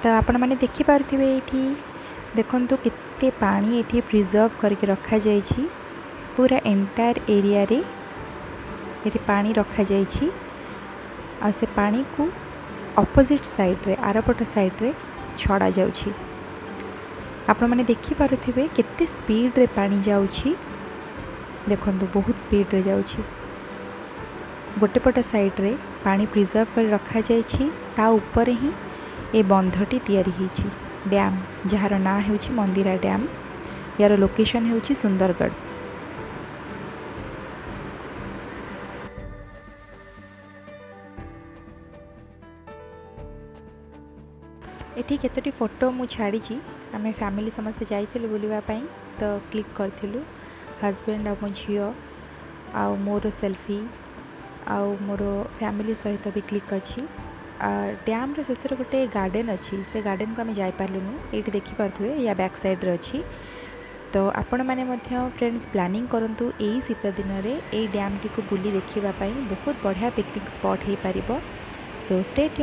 तो आपण मैंने देखिपे ये देखु केते पानी ये प्रिजर्व करके रखा जाइछि पूरा एंटायर एरिया रे ये पानी रखा जाइछि आ से पानी को ऑपोजिट साइड रे आरपट साइड रे छड़ा जाउछि। आपण मैंने देखिपे केते स्पीड रे पानी जाउछि देखंतु बहुत स्पीड रे जाउछि। गोटे पट साइड रे पानी प्रिजर्व कर रखा जाइछि ता ऊपर ही ए बंधटी तैयारी होइछि डैम जार ना होइछि मंदिरा डैम। यार लोकेशन होइछि सुंदरगढ़। एठी केतोटी फोटो मु छाड़ी आम फैमिली समस्ते जाइथिलु बुलिबा पई तो क्लिक करथिलु हस्बैंड आ मो झियो आ मोर सेल्फी आ मोर फैमिली सहित भी क्लिक अच्छी। डैम रो शेष गोटे गार्डन अच्छी से गार्डन को आम जापारूँ ये देखिपे या बैक साइड रे अच्छी। तो आपण मैंने फ्रेंड्स प्लानिंग करंतु यही शीत दिन में यही डैम टी को बुली देखा बहुत बढ़िया पिकनिक स्पॉट हो पार। So stay tuned.